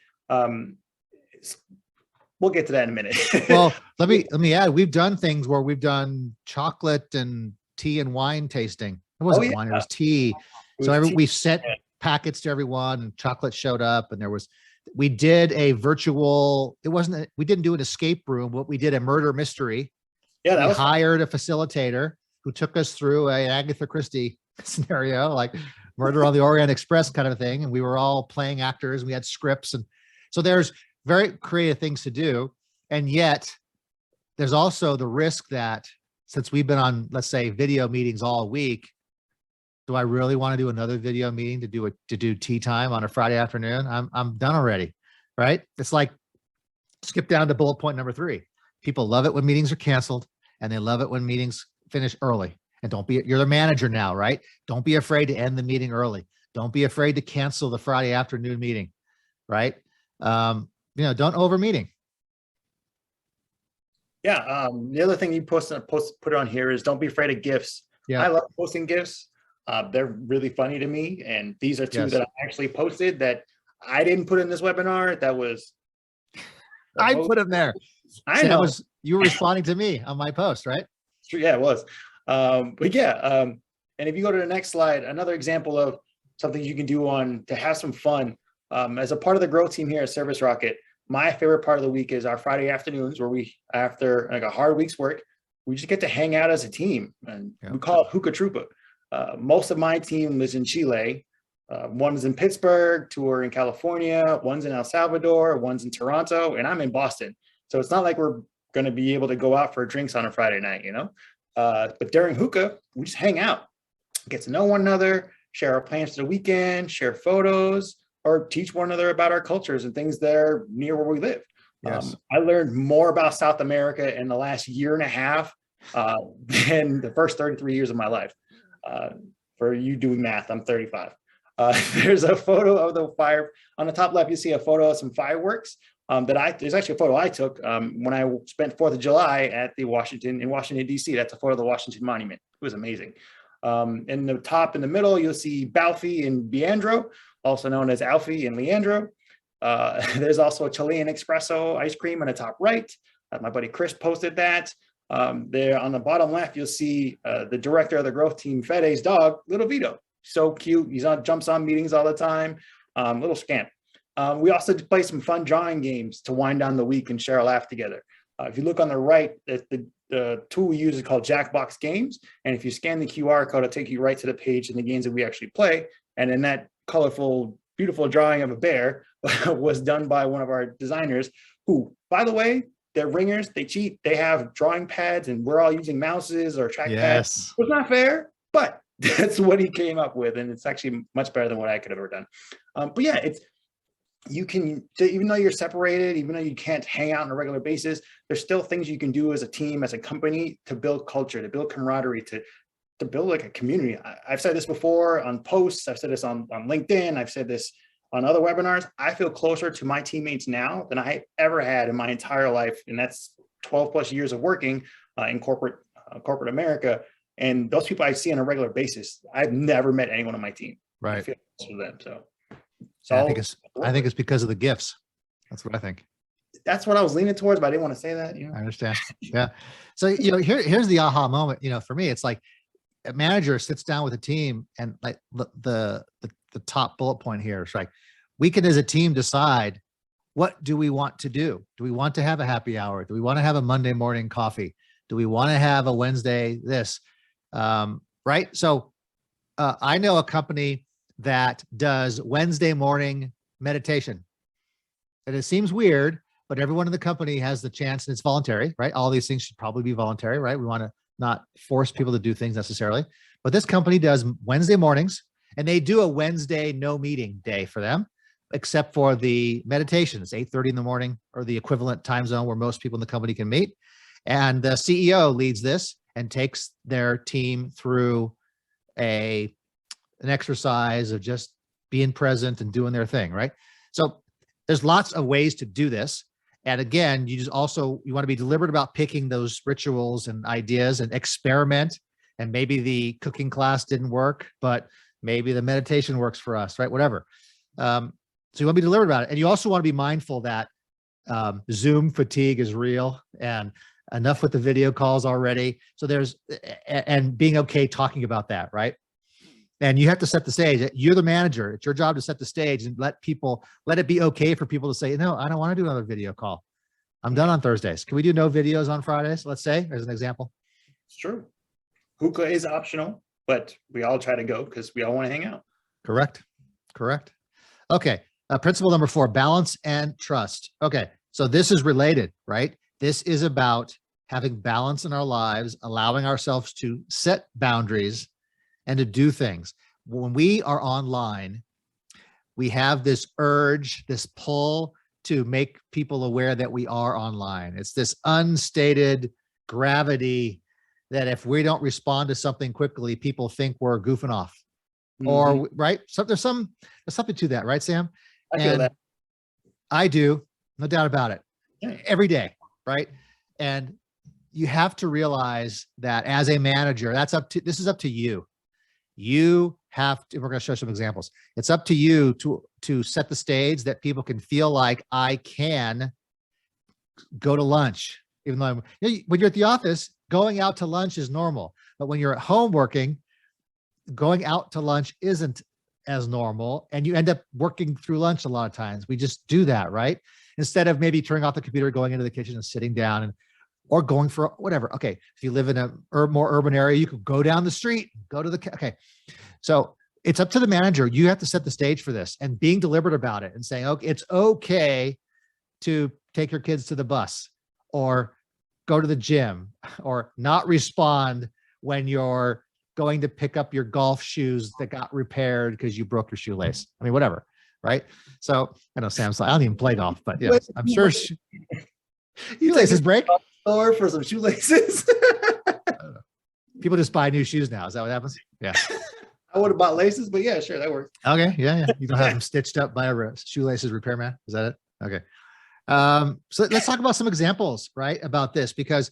We'll get to that in a minute. Well, let me add, we've done things where we've done chocolate and tea and wine tasting. It wasn't wine, it was tea. We sent packets to everyone and chocolate showed up, and we did a virtual, we didn't do an escape room, but we did a murder mystery. Yeah, we hired a facilitator who took us through an Agatha Christie scenario, like Murder on the Orient Express kind of thing. And we were all playing actors, and we had scripts. And so there's very creative things to do. And yet there's also the risk that since we've been on, let's say, video meetings all week, do I really want to do another video meeting to do tea time on a Friday afternoon? I'm done already, right? It's like, skip down to bullet point number 3. People love it when meetings are canceled, and they love it when meetings finish early. And you're the manager now, right? Don't be afraid to end the meeting early. Don't be afraid to cancel the Friday afternoon meeting, right? Don't over meeting. Yeah. The other thing you put it on here is don't be afraid of GIFs. Yeah. I love posting GIFs. They're really funny to me. And these are 2 that I actually posted that I didn't put in this webinar. That was. I put them there. I know. You were responding to me on my post, right? Yeah, it was. But yeah. And if you go to the next slide, another example of something you can do to have some fun. As a part of the growth team here at ServiceRocket, my favorite part of the week is our Friday afternoons where after like a hard week's work, we just get to hang out as a team, and we call it Hookah Troopa. Most of my team is in Chile. One's in Pittsburgh, 2 are in California, one's in El Salvador, one's in Toronto, and I'm in Boston. So it's not like we're going to be able to go out for drinks on a Friday night, but during Hookah, we just hang out, get to know one another, share our plans for the weekend, share photos, or teach one another about our cultures and things that are near where we live. Yes. I learned more about South America in the last year and a half than the first 33 years of my life. For you doing math, I'm 35. There's a photo of the fire. On the top left, you see a photo of some fireworks. There's actually a photo I took when I spent 4th of July in Washington, D.C. That's a photo of the Washington Monument. It was amazing. In the top in the middle, you'll see Balfi and Leandro, also known as Alfie and Leandro. There's also a Chilean espresso ice cream on the top right. My buddy Chris posted that. There on the bottom left, you'll see the director of the growth team, Fede's dog, Little Vito. So cute. Jumps on meetings all the time. Little scamp. We also play some fun drawing games to wind down the week and share a laugh together. If you look on the right, the tool we use is called Jackbox Games. And if you scan the QR code, it'll take you right to the page and the games that we actually play. And in that colorful, beautiful drawing of a bear was done by one of our designers who, by the way, they're ringers, they cheat, they have drawing pads, and we're all using mouses or trackpads. It's not fair, but that's what he came up with. And it's actually much better than what I could have ever done. But yeah, you can, even though you're separated, even though you can't hang out on a regular basis, there's still things you can do as a team, as a company, to build culture, to build camaraderie, to build like a community. I've said this before on posts, I've said this on LinkedIn, I've said this on other webinars. I feel closer to my teammates now than I ever had in my entire life. And that's 12 plus years of working in corporate America. And those people I see on a regular basis, I've never met anyone on my team. Right. I feel close to them. So I think it's because of the gifts. That's what I think. That's what I was leaning towards, but I didn't want to say that. I understand. Yeah. So, here's the aha moment, for me, it's like a manager sits down with a team, and like the top bullet point here is like, we can as a team decide, what do we want to do? Do we want to have a happy hour? Do we want to have a Monday morning coffee? Do we want to have a Wednesday this? Right. So I know a company that does Wednesday morning meditation. And it seems weird, but everyone in the company has the chance, and it's voluntary, right? All these things should probably be voluntary, right? We want to not force people to do things necessarily, but this company does Wednesday mornings, and they do a Wednesday no meeting day for them, except for the meditation. It's 8:30 in the morning, or the equivalent time zone where most people in the company can meet. And the CEO leads this and takes their team through an exercise of just being present and doing their thing, right? So there's lots of ways to do this. And again, you want to be deliberate about picking those rituals and ideas, and experiment. And maybe the cooking class didn't work, but maybe the meditation works for us, right? Whatever. So you want to be deliberate about it. And you also want to be mindful that Zoom fatigue is real, and enough with the video calls already. So and being okay talking about that, right? And you have to set the stage. You're the manager. It's your job to set the stage and let it be okay for people to say, no, I don't want to do another video call. I'm done on Thursdays. Can we do no videos on Fridays? Let's say, as an example. It's true. Hookah is optional, but we all try to go because we all want to hang out. Correct. Okay. Principle number 4, balance and trust. Okay. So this is related, right? This is about having balance in our lives, allowing ourselves to set boundaries and to do things. When we are online, we have this urge, this pull to make people aware that we are online. It's this unstated gravity that if we don't respond to something quickly, people think we're goofing off. Or right. So there's something to that, right, Sam? I feel that. I do, no doubt about it. Yeah. Every day, right? And you have to realize that as a manager, this is up to you. You have to, we're going to show some examples. It's up to you to set the stage that people can feel like I can go to lunch, even though when you're at the office, going out to lunch is normal. But when you're at home working, going out to lunch isn't as normal, and you end up working through lunch a lot of times. We just do that, right? Instead of maybe turning off the computer, going into the kitchen and sitting down or going for whatever. Okay, if you live in a more urban area, you could go down the street, go to okay. So it's up to the manager. You have to set the stage for this and being deliberate about it and saying, okay, it's okay to take your kids to the bus or go to the gym or not respond when you're going to pick up your golf shoes that got repaired because you broke your shoelace. I mean, whatever, right? So I know Sam's like, I don't even play golf, but yeah, I'm sure shoelaces break. Store for some shoelaces. People just buy new shoes now. Is that what happens? Yeah. I would have bought laces, but yeah, sure, that works. Okay, yeah. You don't have them stitched up by a shoelaces repairman. Is that it? Okay. So let's talk about some examples, right, about this, because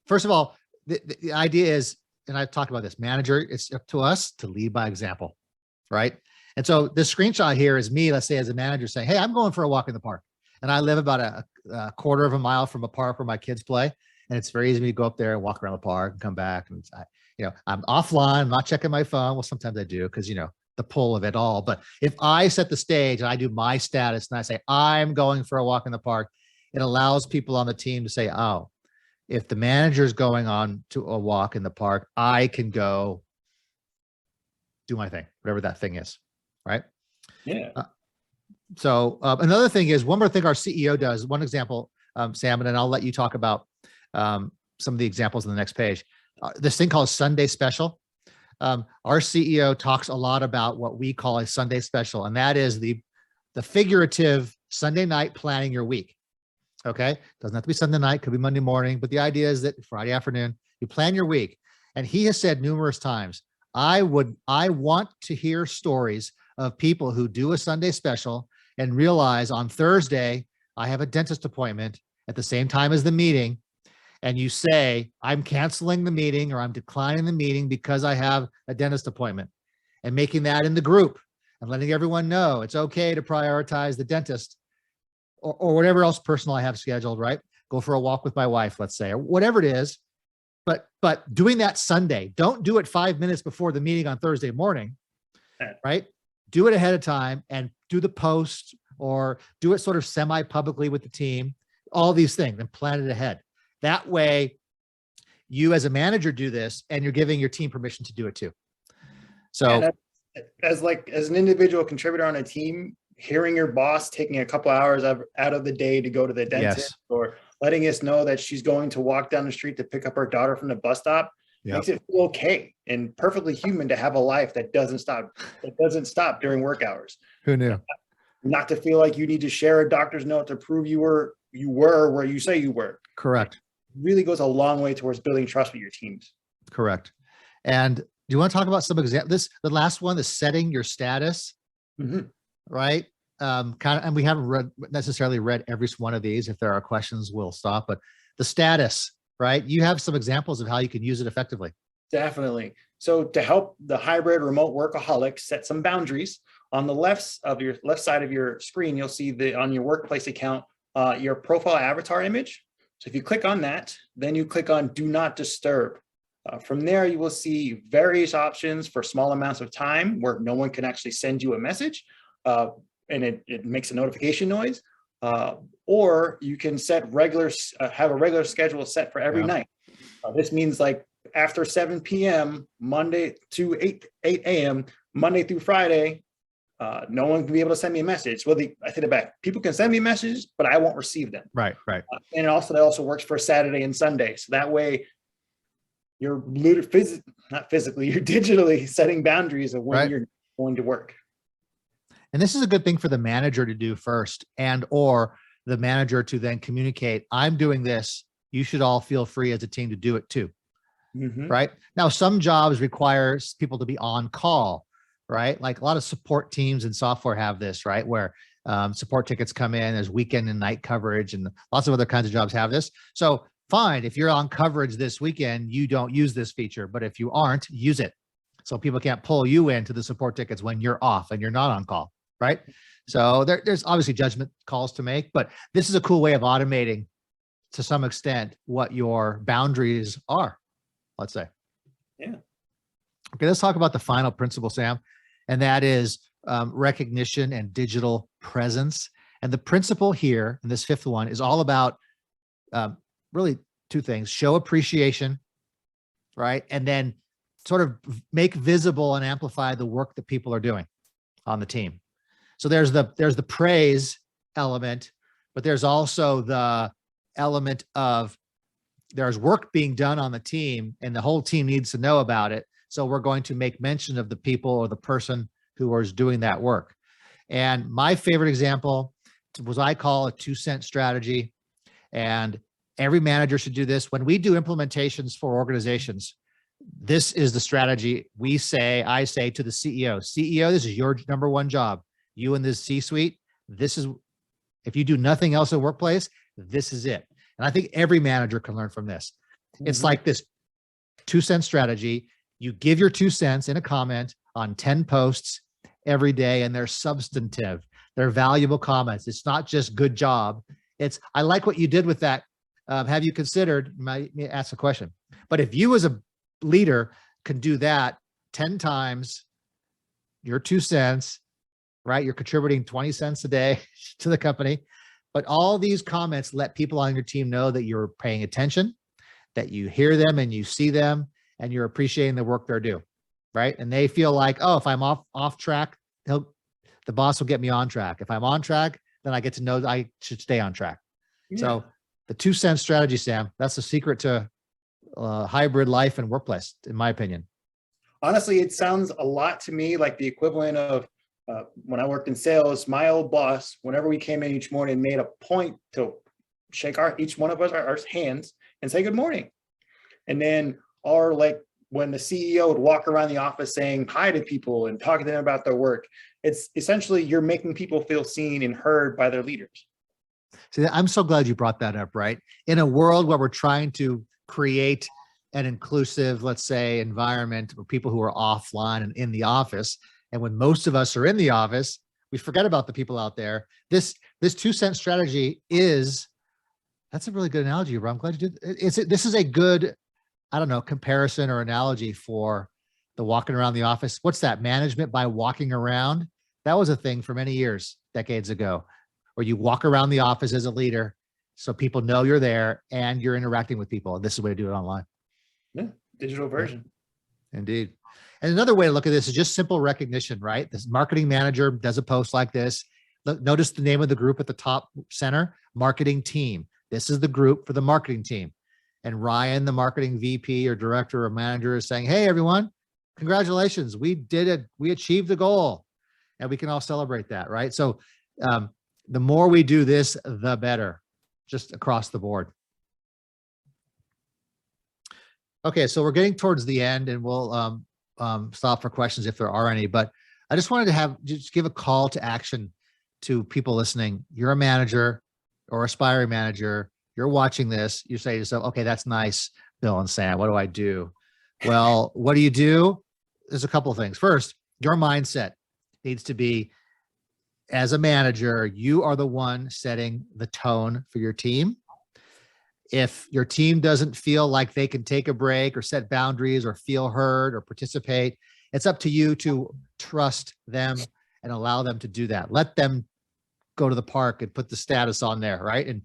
first of all, the idea is, and I've talked about this, manager, it's up to us to lead by example, right? And so this screenshot here is me, let's say as a manager saying, hey, I'm going for a walk in the park. And I live about a quarter of a mile from a park where my kids play. And it's very easy for me to go up there and walk around the park and come back. And I'm offline, I'm not checking my phone. Well, sometimes I do because, the pull of it all. But if I set the stage and I do my status and I say, I'm going for a walk in the park, it allows people on the team to say, oh, if the manager's going on to a walk in the park, I can go do my thing, whatever that thing is, right? Yeah. So another thing is, one more thing our CEO does, one example, Sam, and then I'll let you talk about some of the examples on the next page. This thing called Sunday Special. Our CEO talks a lot about what we call a Sunday Special, and that is the figurative Sunday night planning your week. Okay. Doesn't have to be Sunday night, could be Monday morning, but the idea is that Friday afternoon, you plan your week. And he has said numerous times, I want to hear stories of people who do a Sunday special and realize on Thursday, I have a dentist appointment at the same time as the meeting. And you say, I'm canceling the meeting or I'm declining the meeting because I have a dentist appointment, and making that in the group and letting everyone know it's okay to prioritize the dentist or whatever else personal I have scheduled, right? Go for a walk with my wife, let's say, or whatever it is. But doing that Sunday, don't do it 5 minutes before the meeting on Thursday morning, right? Do it ahead of time and do the post or do it sort of semi-publicly with the team, all these things, and plan it ahead. That way you as a manager do this and you're giving your team permission to do it too. So as an individual contributor on a team, hearing your boss taking a couple hours out of the day to go to the dentist, or letting us know that she's going to walk down the street to pick up her daughter from the bus stop, makes it feel okay and perfectly human to have a life that doesn't stop during work hours. Who knew? Not to feel like you need to share a doctor's note to prove you were where you say you were. Correct. It really goes a long way towards building trust with your teams. Correct. And do you want to talk about some examples? The last one, the setting your status. Mm-hmm. Right. And we haven't necessarily read every one of these. If there are questions, we'll stop. But the status, right? You have some examples of how you can use it effectively. Definitely. So to help the hybrid remote workaholic set some boundaries, on the left side of your screen, you'll see on your workplace account, your profile avatar image. So if you click on that, then you click on Do Not Disturb. From there, you will see various options for small amounts of time where no one can actually send you a message. And it makes a notification noise, or you can set have a regular schedule set for every night. This means like after 7 p.m. Monday to 8 a.m. Monday through Friday, No one can be able to send me a message. Well, I take it back. People can send me messages, but I won't receive them. Right. And also, that also works for Saturday and Sunday. So that way, you're not physically, you're digitally setting boundaries of when you're going to work. And this is a good thing for the manager to do first, and or the manager to then communicate, I'm doing this. You should all feel free as a team to do it too. Right now, some jobs require people to be on call, right? Like a lot of support teams and software have this, right? Where support tickets come in, there's weekend and night coverage, and lots of other kinds of jobs have this. So fine, if you're on coverage this weekend, you don't use this feature, but if you aren't, use it. So people can't pull you into the support tickets when you're off and you're not on call, right? So there's obviously judgment calls to make, but this is a cool way of automating to some extent what your boundaries are, let's say. Yeah. Okay, let's talk about the final principle, Sam, and that is recognition and digital presence. And the principle here, in this fifth one, is all about really two things: show appreciation, right? And then sort of make visible and amplify the work that people are doing on the team. So there's the praise element, but there's also the element of there's work being done on the team and the whole team needs to know about it. So we're going to make mention of the people or the person who is doing that work. And my favorite example was I call a 2-cent strategy. And every manager should do this. When we do implementations for organizations, this is the strategy I say to the CEO, this is your number one job. You in this C-suite, this is, if you do nothing else in workplace, this is it. And I think every manager can learn from this. It's like this 2-cent strategy. You give your 2 cents in a comment on 10 posts every day, and they're substantive. They're valuable comments. It's not just good job. It's, I like what you did with that. Have you considered, you might ask a question, but if you as a leader can do that 10 times, your 2 cents, right? You're contributing 20 cents a day to the company, but all these comments let people on your team know that you're paying attention, that you hear them and you see them, and you're appreciating the work they're doing, right? And they feel like, oh, if I'm off track, the boss will get me on track. If I'm on track, then I get to know I should stay on track. Yeah. So the 2-cent strategy, Sam, that's the secret to hybrid life and workplace, in my opinion. Honestly, it sounds a lot to me like the equivalent of when I worked in sales. My old boss, whenever we came in each morning, made a point to shake each one of us our hands and say good morning. And then, or like when the CEO would walk around the office saying hi to people and talking to them about their work, it's essentially you're making people feel seen and heard by their leaders. See, I'm so glad you brought that up, right? In a world where we're trying to create an inclusive, let's say, environment for people who are offline and in the office, and when most of us are in the office, we forget about the people out there. This 2-cent strategy that's a really good analogy, Rob. I'm glad you did. This is a good, I don't know, comparison or analogy for the walking around the office. What's that? Management by walking around. That was a thing for many years, decades ago, where you walk around the office as a leader so people know you're there and you're interacting with people. And this is the way to do it online. Yeah, digital version. Indeed. And another way to look at this is just simple recognition, right? This marketing manager does a post like this. Notice the name of the group at the top center, marketing team. This is the group for the marketing team. And Ryan, the marketing VP or director or manager, is saying, hey, everyone, congratulations. We did it. We achieved the goal. And we can all celebrate that, right? So the more we do this, the better, just across the board. Okay, so we're getting towards the end, and we'll stop for questions if there are any. But I just wanted to just give a call to action to people listening. You're a manager or aspiring manager. You're watching this. You say to yourself, okay, that's nice, Bill and Sam. What do I do? Well, what do you do? There's a couple of things. First, your mindset needs to be, as a manager, you are the one setting the tone for your team. If your team doesn't feel like they can take a break or set boundaries or feel heard or participate, it's up to you to trust them and allow them to do that. Let them go to the park and put the status on there, right? And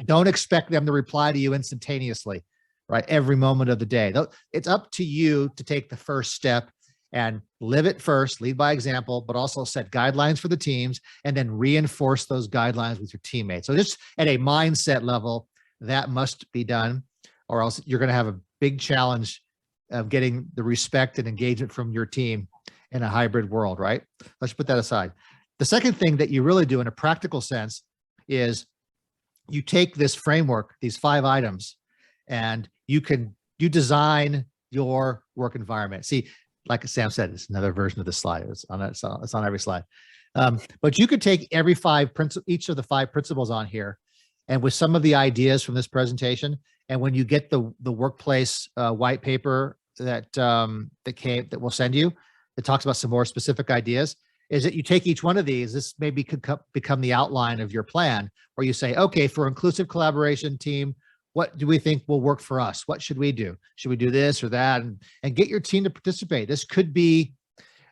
don't expect them to reply to you instantaneously, right? Every moment of the day. It's up to you to take the first step and live it first, lead by example, but also set guidelines for the teams and then reinforce those guidelines with your teammates. So just at a mindset level, that must be done, or else you're going to have a big challenge of getting the respect and engagement from your team in a hybrid world, right? Let's put that aside. The second thing that you really do in a practical sense is you take this framework, these 5 items, and you design your work environment. See, like Sam said, it's another version of the slide. It's on every slide. But you could take each of the 5 principles on here, and with some of the ideas from this presentation, and when you get the workplace white paper that we'll send you, it talks about some more specific ideas, is that you take each one of these. This maybe could become the outline of your plan, where you say, okay, for inclusive collaboration team, what do we think will work for us? What should we do? Should we do this or that? And get your team to participate. This could be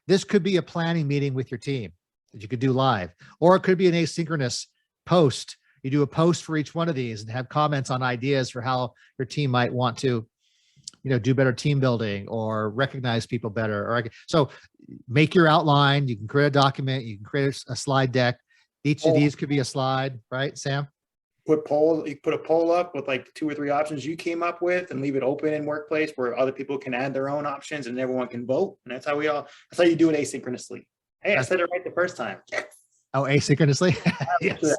a planning meeting with your team that you could do live, or it could be an asynchronous post. You do a post for each one of these and have comments on ideas for how your team might want to, do better team building or recognize people better. So make your outline. You can create a document. You can create a slide deck. Each of these could be a slide, right, Sam? You put a poll up with like 2 or 3 options you came up with, and leave it open in Workplace where other people can add their own options and everyone can vote. And that's how you do it asynchronously. Hey, I said it right the first time. Oh, asynchronously? Yes.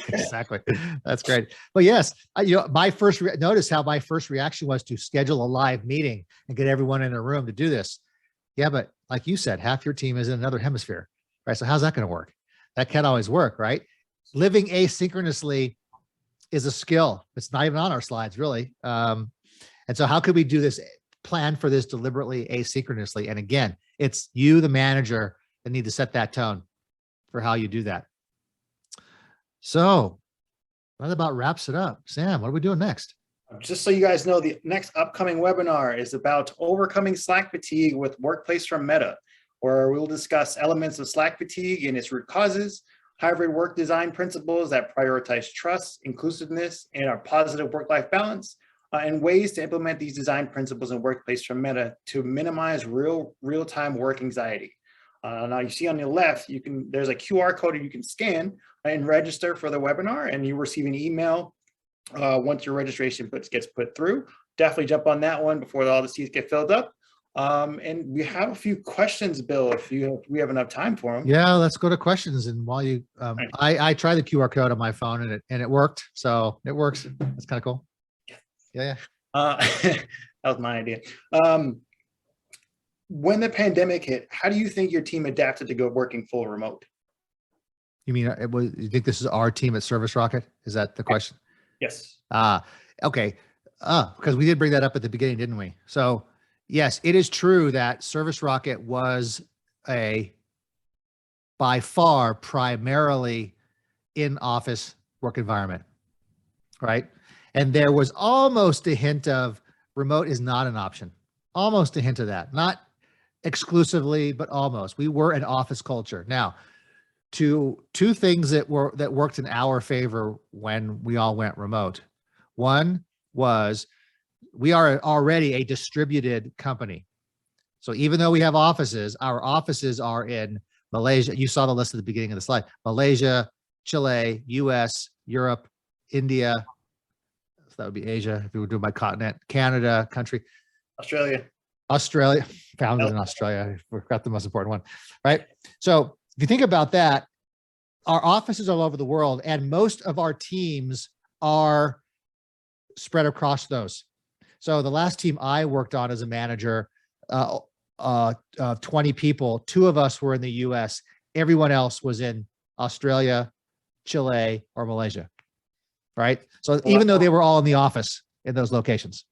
Exactly. That's great. But yes, notice how my first reaction was to schedule a live meeting and get everyone in a room to do this. Yeah, but like you said, half your team is in another hemisphere, right? So how's that going to work? That can't always work, right? Living asynchronously is a skill. It's not even on our slides, really. And so how could we do this, plan for this deliberately asynchronously? And again, it's you, the manager, that need to set that tone for how you do that. So that about wraps it up. Sam, what are we doing next? Just so you guys know, the next upcoming webinar is about overcoming Slack fatigue with Workplace from Meta, where we'll discuss elements of Slack fatigue and its root causes, hybrid work design principles that prioritize trust, inclusiveness, and our positive work-life balance, and ways to implement these design principles in Workplace from Meta to minimize real-time work anxiety. Now you see on the left, there's a QR code that you can scan and register for the webinar, and you receive an email once your registration gets put through. Definitely jump on that one before all the seats get filled up. And we have a few questions, Bill, if we have enough time for them. Yeah, let's go to questions. And while you, I tried the QR code on my phone and it worked. So it works. That's kind of cool. Yeah. That was my idea. When the pandemic hit, how do you think your team adapted to go working full remote? You mean, you think this is our team at ServiceRocket? Is that the question? Yes. Okay. Because we did bring that up at the beginning, didn't we? So yes, it is true that ServiceRocket was by far primarily in-office work environment, right? And there was almost a hint of remote is not an option. Almost a hint of that, not exclusively, but almost. We were an office culture. Now, two things that worked in our favor when we all went remote. One was we are already a distributed company. So even though we have offices, our offices are in Malaysia. You saw the list at the beginning of the slide. Malaysia, Chile, US, Europe, India. So that would be Asia if we were doing by continent. Canada, country. Australia, founded in Australia. I forgot the most important one, right? So if you think about that, our offices all over the world, and most of our teams are spread across those. So the last team I worked on as a manager, 20 people, 2 of us were in the US. Everyone else was in Australia, Chile, or Malaysia, right? So even though they were all in the office in those locations,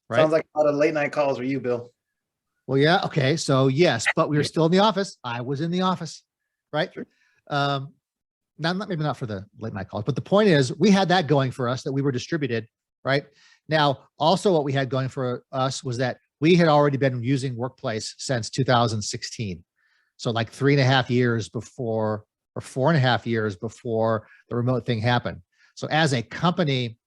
right? Sounds like a lot of late night calls with you, Bill. Well, yeah. Okay. So yes, but we were still in the office. I was in the office, right? Sure. Maybe not for the late night calls, but the point is we had that going for us, that we were distributed, right? Now, also what we had going for us was that we had already been using Workplace since 2016. So like 3.5 years before, or 4.5 years before the remote thing happened. So as a company,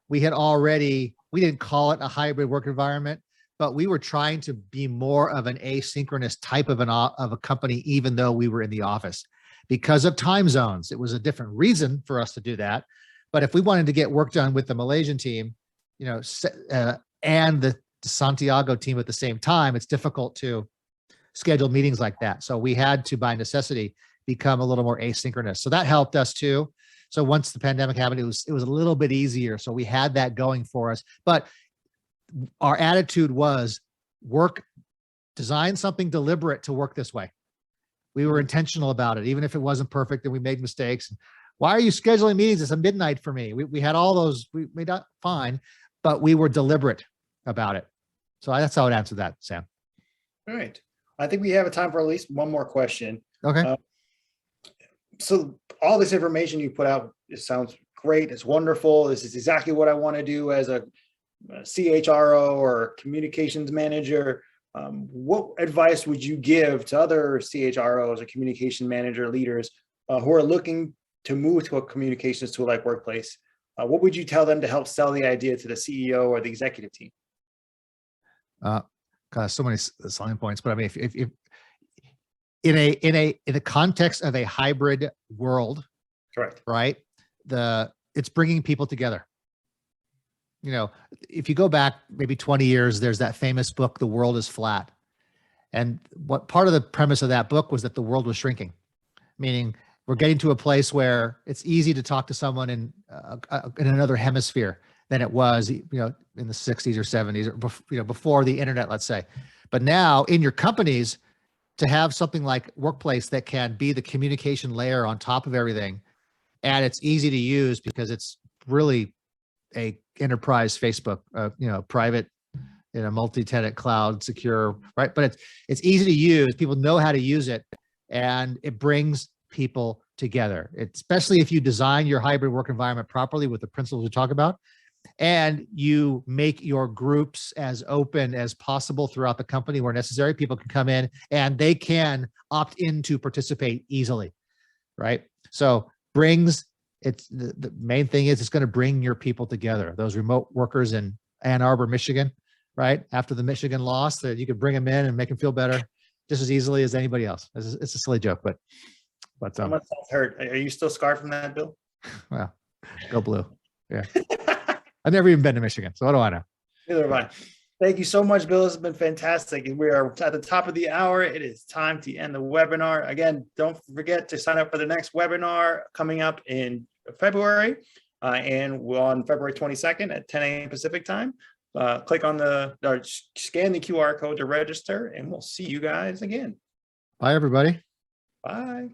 we didn't call it a hybrid work environment, but we were trying to be more of an asynchronous type of a company, even though we were in the office because of time zones. It was a different reason for us to do that. But if we wanted to get work done with the Malaysian team, and the Santiago team at the same time, it's difficult to schedule meetings like that. So we had to, by necessity, become a little more asynchronous. So that helped us too. So once the pandemic happened, it was a little bit easier. So we had that going for us. But our attitude was design something deliberate to work this way. We were intentional about it, even if it wasn't perfect and we made mistakes. Why are you scheduling meetings? It's a midnight for me. We had all those, we made that fine, but we were deliberate about it. So that's how I'd answer that, Sam. All right. I think we have a time for at least one more question. Okay. So all this information you put out, it sounds great. It's wonderful. This is exactly what I want to do as a CHRO or communications manager. What advice would you give to other CHROs or communication manager leaders who are looking to move to a communications tool like Workplace? What would you tell them to help sell the idea to the CEO or the executive team? Gosh, so many selling points, but I mean, if in the context of a hybrid world, correct, right? It's bringing people together. If you go back maybe 20 years, there's that famous book, The World is Flat. And what part of the premise of that book was that the world was shrinking, meaning we're getting to a place where it's easy to talk to someone in another hemisphere than it was, in the 60s or 70s, or before the internet, let's say. But now in your companies, to have something like Workplace that can be the communication layer on top of everything, and it's easy to use because it's really a enterprise Facebook, private, multi-tenant cloud secure, right? But it's easy to use. People know how to use it, and it brings people together. Especially if you design your hybrid work environment properly with the principles we talk about, and you make your groups as open as possible throughout the company where necessary. People can come in and they can opt in to participate easily, right? So it's the main thing is it's going to bring your people together. Those remote workers in Ann Arbor, Michigan, right? After the Michigan loss, that you could bring them in and make them feel better just as easily as anybody else. It's a silly joke, but someone hurt. Are you still scarred from that, Bill? Well, go blue. Yeah. I've never even been to Michigan, so what do I know? Neither have I. Thank you so much, Bill. This has been fantastic. We are at the top of the hour. It is time to end the webinar. Again, don't forget to sign up for the next webinar coming up in February, and on February 22nd at 10 a.m. Pacific time. Click on scan the QR code to register, and we'll see you guys again. Bye, everybody. Bye.